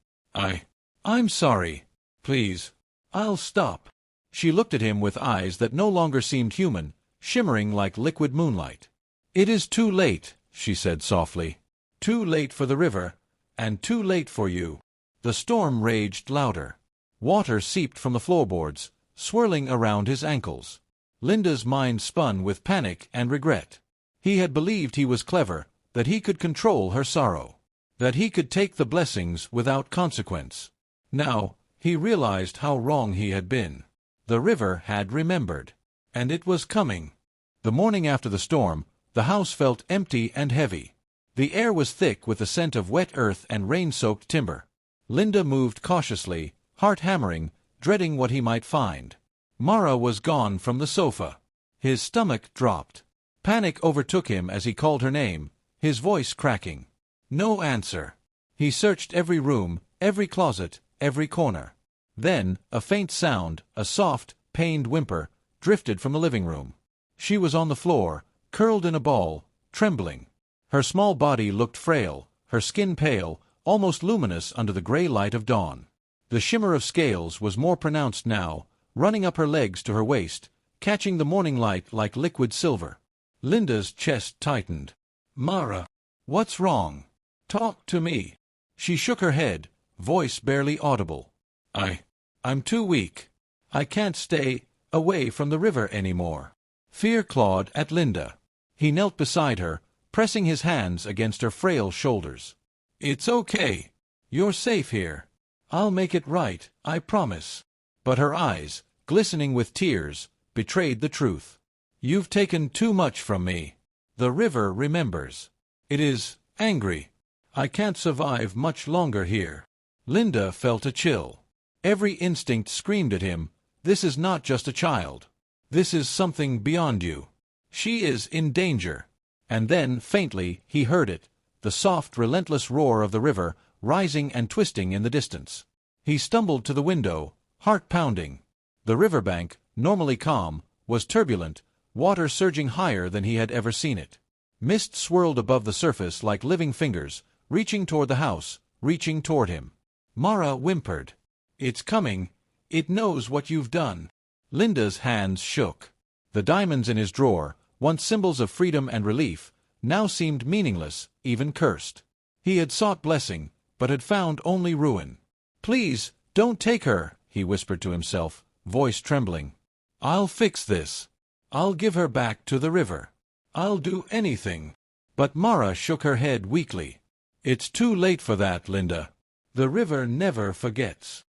I'm sorry. Please. I'll stop." She looked at him with eyes that no longer seemed human, shimmering like liquid moonlight. "It is too late," she said softly. "Too late for the river, and too late for you." The storm raged louder. Water seeped from the floorboards, swirling around his ankles. Linda's mind spun with panic and regret. He had believed he was clever, that he could control her sorrow, that he could take the blessings without consequence. Now, he realized how wrong he had been. The river had remembered. And it was coming. The morning after the storm, the house felt empty and heavy. The air was thick with the scent of wet earth and rain-soaked timber. Linda moved cautiously, heart hammering, dreading what he might find. Mara was gone from the sofa. His stomach dropped. Panic overtook him as he called her name, his voice cracking. No answer. He searched every room, every closet, every corner. Then, a faint sound, a soft, pained whimper, drifted from the living room. She was on the floor, curled in a ball, trembling. Her small body looked frail, her skin pale, almost luminous under the gray light of dawn. The shimmer of scales was more pronounced now, running up her legs to her waist, catching the morning light like liquid silver. Linda's chest tightened. "Mara, what's wrong? Talk to me." She shook her head, voice barely audible. I'm too weak. I can't stay away from the river anymore." Fear clawed at Linda. He knelt beside her, pressing his hands against her frail shoulders. "It's okay. You're safe here. I'll make it right, I promise." But her eyes, glistening with tears, betrayed the truth. "You've taken too much from me. The river remembers. It is angry. I can't survive much longer here." Linda felt a chill. Every instinct screamed at him, "This is not just a child. This is something beyond you. She is in danger." And then, faintly, he heard it, the soft, relentless roar of the river, rising and twisting in the distance. He stumbled to the window, heart pounding. The riverbank, normally calm, was turbulent, water surging higher than he had ever seen it. Mist swirled above the surface like living fingers, reaching toward the house, reaching toward him. Mara whimpered. "It's coming. It knows what you've done." Linda's hands shook. The diamonds in his drawer, once symbols of freedom and relief, now seemed meaningless, even cursed. He had sought blessing, but had found only ruin. "Please, don't take her," he whispered to himself, voice trembling. "I'll fix this. I'll give her back to the river. I'll do anything." But Mara shook her head weakly. "It's too late for that, Linda. The river never forgets."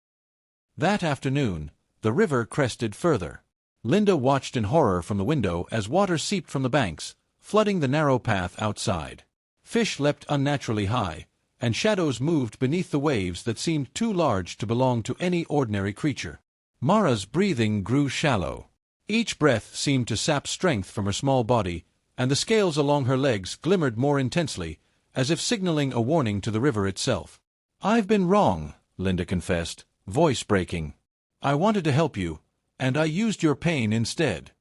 That afternoon, the river crested further. Linda watched in horror from the window as water seeped from the banks, flooding the narrow path outside. Fish leapt unnaturally high, and shadows moved beneath the waves that seemed too large to belong to any ordinary creature. Mara's breathing grew shallow. Each breath seemed to sap strength from her small body, and the scales along her legs glimmered more intensely, as if signaling a warning to the river itself. "I've been wrong," Linda confessed, voice breaking. "I wanted to help you, and I used your pain instead.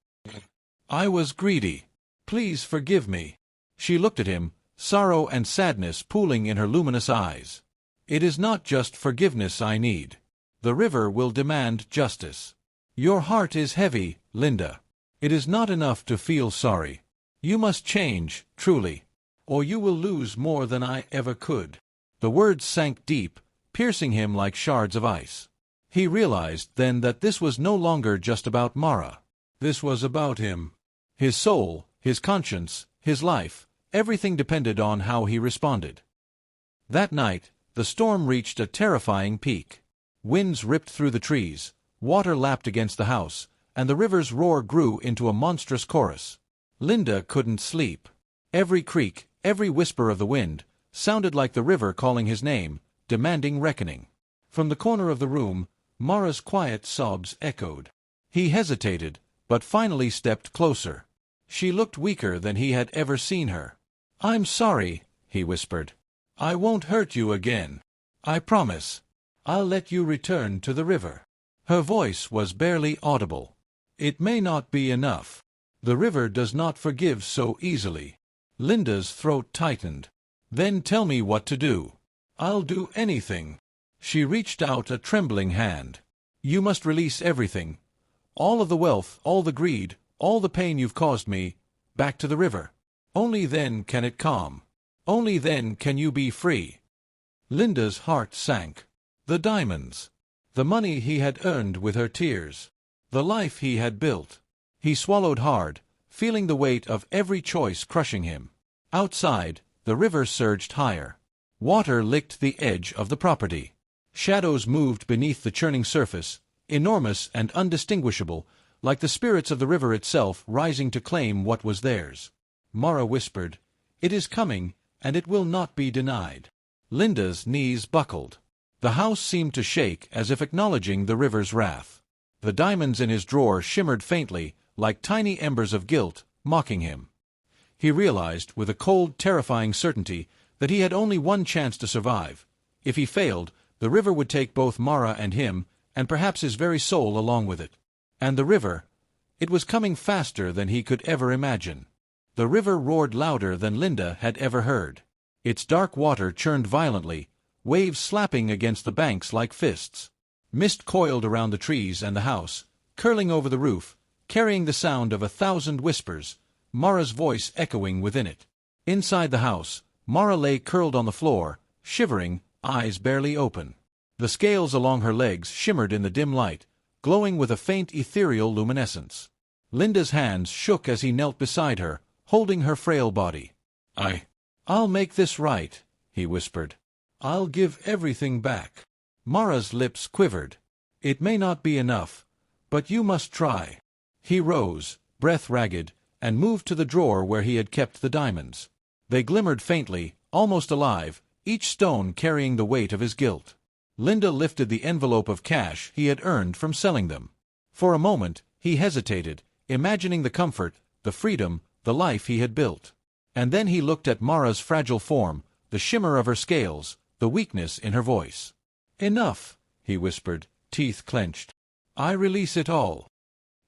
I was greedy. Please forgive me." She looked at him, sorrow and sadness pooling in her luminous eyes. "It is not just forgiveness I need. The river will demand justice. Your heart is heavy, Linda. It is not enough to feel sorry. You must change, truly, or you will lose more than I ever could." The words sank deep, piercing him like shards of ice. He realized then that this was no longer just about Mara. This was about him. His soul, his conscience, his life, everything depended on how he responded. That night, the storm reached a terrifying peak. Winds ripped through the trees, water lapped against the house, and the river's roar grew into a monstrous chorus. Linda couldn't sleep. Every creak, every whisper of the wind, sounded like the river calling his name, demanding reckoning. From the corner of the room, Mara's quiet sobs echoed. He hesitated, but finally stepped closer. She looked weaker than he had ever seen her. "I'm sorry," he whispered. "I won't hurt you again. I promise. I'll let you return to the river." Her voice was barely audible. "It may not be enough. The river does not forgive so easily." Linda's throat tightened. "Then tell me what to do. I'll do anything." She reached out a trembling hand. "You must release everything. All of the wealth, all the greed, all the pain you've caused me, back to the river. Only then can it calm. Only then can you be free." Linda's heart sank. The diamonds. The money he had earned with her tears. The life he had built. He swallowed hard, feeling the weight of every choice crushing him. Outside, the river surged higher. Water licked the edge of the property. Shadows moved beneath the churning surface, enormous and undistinguishable, like the spirits of the river itself rising to claim what was theirs. Mara whispered, "It is coming, and it will not be denied." Linda's knees buckled. The house seemed to shake as if acknowledging the river's wrath. The diamonds in his drawer shimmered faintly, like tiny embers of guilt, mocking him. He realized, with a cold, terrifying certainty, that he had only one chance to survive. If he failed, the river would take both Mara and him, and perhaps his very soul along with it. And the river, it was coming faster than he could ever imagine. The river roared louder than Linda had ever heard. Its dark water churned violently, waves slapping against the banks like fists. Mist coiled around the trees and the house, curling over the roof, carrying the sound of 1,000 whispers, Mara's voice echoing within it. Inside the house, Mara lay curled on the floor, shivering, eyes barely open. The scales along her legs shimmered in the dim light, glowing with a faint ethereal luminescence. Linda's hands shook as he knelt beside her, holding her frail body. I'll make this right," he whispered. "I'll give everything back." Mara's lips quivered. "It may not be enough, but you must try." He rose, breath ragged, and moved to the drawer where he had kept the diamonds. They glimmered faintly, almost alive, each stone carrying the weight of his guilt. Linda lifted the envelope of cash he had earned from selling them. For a moment, he hesitated, imagining the comfort, the freedom, the life he had built. And then he looked at Mara's fragile form, the shimmer of her scales, the weakness in her voice. "Enough," he whispered, teeth clenched. "I release it all."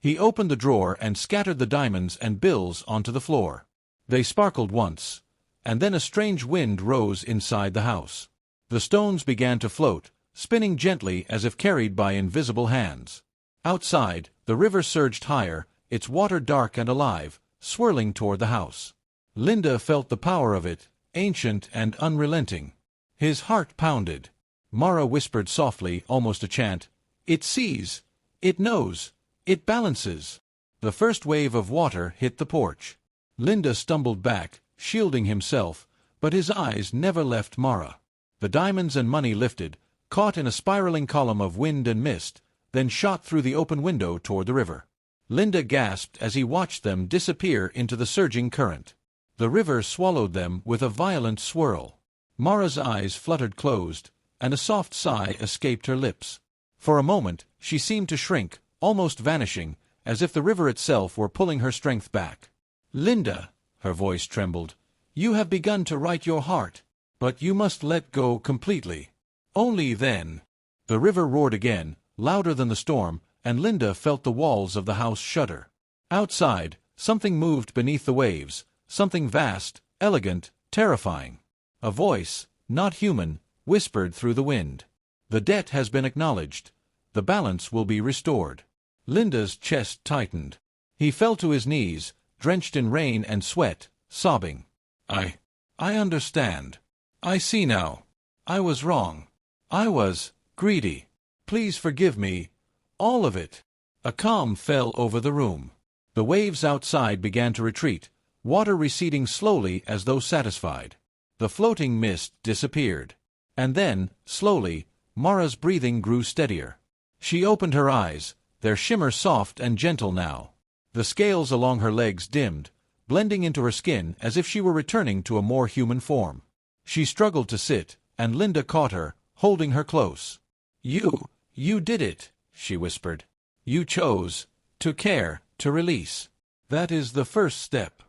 He opened the drawer and scattered the diamonds and bills onto the floor. They sparkled once, and then a strange wind rose inside the house. The stones began to float, spinning gently as if carried by invisible hands. Outside, the river surged higher, its water dark and alive, swirling toward the house. Linda felt the power of it, ancient and unrelenting. His heart pounded. Mara whispered softly, almost a chant, "It sees, it knows, it balances." The first wave of water hit the porch. Linda stumbled back, shielding himself, but his eyes never left Mara. The diamonds and money lifted, caught in a spiraling column of wind and mist, then shot through the open window toward the river. Linda gasped as he watched them disappear into the surging current. The river swallowed them with a violent swirl. Mara's eyes fluttered closed, and a soft sigh escaped her lips. For a moment, she seemed to shrink, almost vanishing, as if the river itself were pulling her strength back. "Linda," her voice trembled, "you have begun to right your heart, but you must let go completely. Only then." The river roared again, louder than the storm, and Linda felt the walls of the house shudder. Outside, something moved beneath the waves, something vast, elegant, terrifying. A voice, not human, whispered through the wind. "The debt has been acknowledged. The balance will be restored." Linda's chest tightened. He fell to his knees, drenched in rain and sweat, sobbing. I understand. I see now. I was wrong. I was greedy. Please forgive me. All of it." A calm fell over the room. The waves outside began to retreat, water receding slowly as though satisfied. The floating mist disappeared. And then, slowly, Mara's breathing grew steadier. She opened her eyes, their shimmer soft and gentle now. The scales along her legs dimmed, blending into her skin as if she were returning to a more human form. She struggled to sit, and Linda caught her, holding her close. You did it," she whispered. "You chose to care, to release. That is the first step.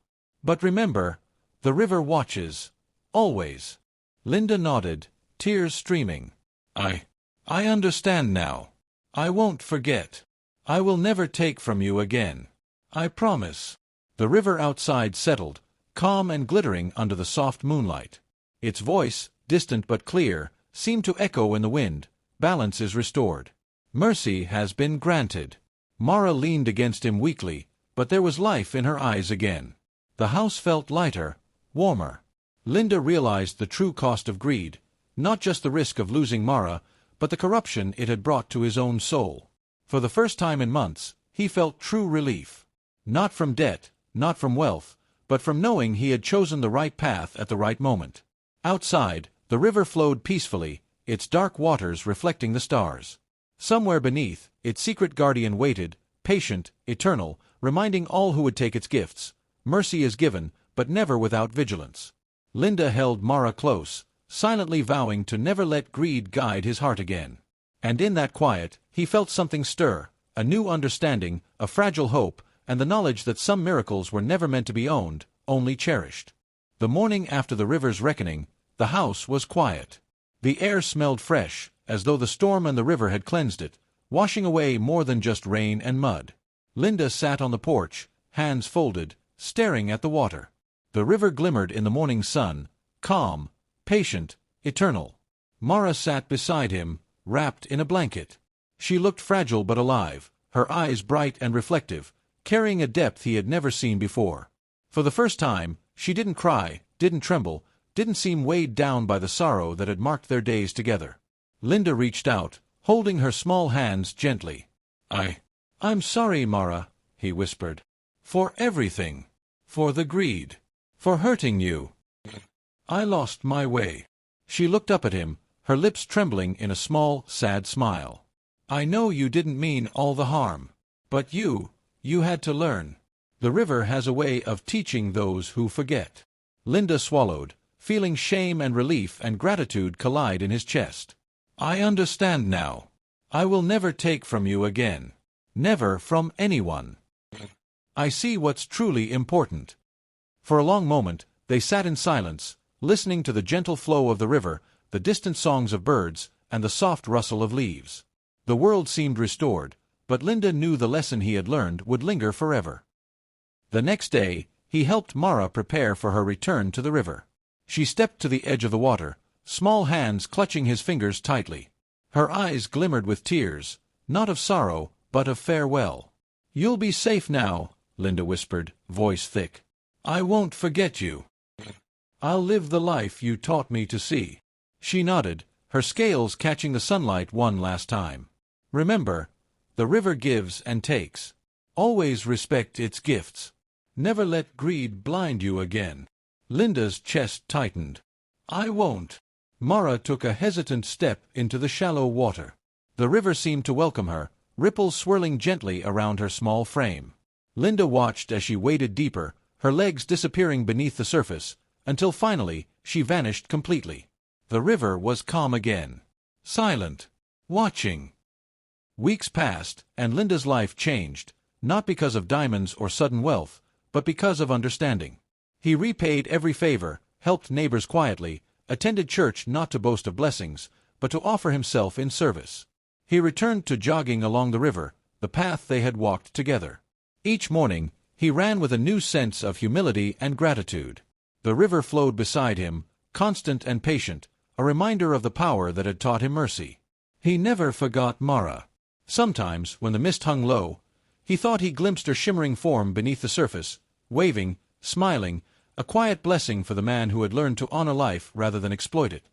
But remember, the river watches, always." Linda nodded, tears streaming. I understand now. I won't forget. I will never take from you again. I promise." The river outside settled, calm and glittering under the soft moonlight. Its voice, distant but clear, seemed to echo in the wind. "Balance is restored. Mercy has been granted." Mara leaned against him weakly, but there was life in her eyes again. The house felt lighter, warmer. Linda realized the true cost of greed, not just the risk of losing Mara, but the corruption it had brought to his own soul. For the first time in months, he felt true relief. Not from debt, not from wealth, but from knowing he had chosen the right path at the right moment. Outside, the river flowed peacefully, its dark waters reflecting the stars. Somewhere beneath, its secret guardian waited, patient, eternal, reminding all who would take its gifts. Mercy is given, but never without vigilance. Linda held Mara close, silently vowing to never let greed guide his heart again. And in that quiet, he felt something stir, a new understanding, a fragile hope, and the knowledge that some miracles were never meant to be owned, only cherished. The morning after the river's reckoning, the house was quiet. The air smelled fresh, as though the storm and the river had cleansed it, washing away more than just rain and mud. Linda sat on the porch, hands folded, staring at the water. The river glimmered in the morning sun, calm, patient, eternal. Mara sat beside him, wrapped in a blanket. She looked fragile but alive, her eyes bright and reflective, carrying a depth he had never seen before. For the first time, she didn't cry, didn't tremble, didn't seem weighed down by the sorrow that had marked their days together. Linda reached out, holding her small hands gently. I'm sorry, Mara," he whispered. "For everything. For the greed. For hurting you. I lost my way." She looked up at him, her lips trembling in a small, sad smile. "I know you didn't mean all the harm. But you had to learn. The river has a way of teaching those who forget." Linda swallowed, feeling shame and relief and gratitude collide in his chest. "I understand now. I will never take from you again. Never from anyone. I see what's truly important." For a long moment, they sat in silence, listening to the gentle flow of the river, the distant songs of birds, and the soft rustle of leaves. The world seemed restored, but Linda knew the lesson he had learned would linger forever. The next day, he helped Mara prepare for her return to the river. She stepped to the edge of the water, small hands clutching his fingers tightly. Her eyes glimmered with tears, not of sorrow, but of farewell. "You'll be safe now," Linda whispered, voice thick. "I won't forget you. I'll live the life you taught me to see." She nodded, her scales catching the sunlight one last time. "Remember, the river gives and takes. Always respect its gifts. Never let greed blind you again." Linda's chest tightened. "I won't." Mara took a hesitant step into the shallow water. The river seemed to welcome her, ripples swirling gently around her small frame. Linda watched as she waded deeper, her legs disappearing beneath the surface, until finally she vanished completely. The river was calm again. Silent. Watching. Weeks passed, and Linda's life changed, not because of diamonds or sudden wealth, but because of understanding. He repaid every favor, helped neighbors quietly, attended church not to boast of blessings, but to offer himself in service. He returned to jogging along the river, the path they had walked together. Each morning, he ran with a new sense of humility and gratitude. The river flowed beside him, constant and patient, a reminder of the power that had taught him mercy. He never forgot Mara. Sometimes, when the mist hung low, he thought he glimpsed her shimmering form beneath the surface, waving, smiling, a quiet blessing for the man who had learned to honor life rather than exploit it.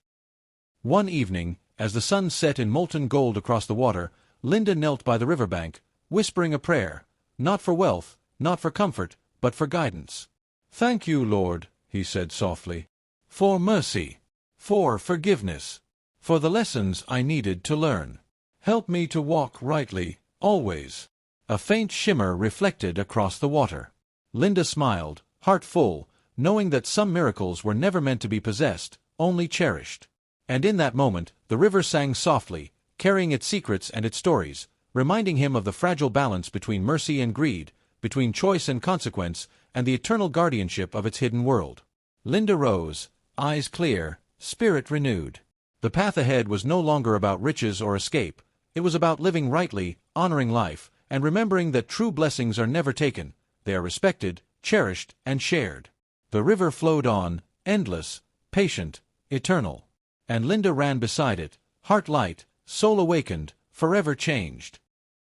One evening, as the sun set in molten gold across the water, Linda knelt by the riverbank, whispering a prayer, not for wealth, not for comfort, but for guidance. "Thank you, Lord," he said softly, "for mercy, for forgiveness, for the lessons I needed to learn. Help me to walk rightly, always." A faint shimmer reflected across the water. Linda smiled, heart full, knowing that some miracles were never meant to be possessed, only cherished. And in that moment, the river sang softly, carrying its secrets and its stories, reminding him of the fragile balance between mercy and greed, between choice and consequence, and the eternal guardianship of its hidden world. Linda rose, eyes clear, spirit renewed. The path ahead was no longer about riches or escape. It was about living rightly, honoring life, and remembering that true blessings are never taken. They are respected, cherished, and shared. The river flowed on, endless, patient, eternal. And Linda ran beside it, heart light, soul awakened, forever changed.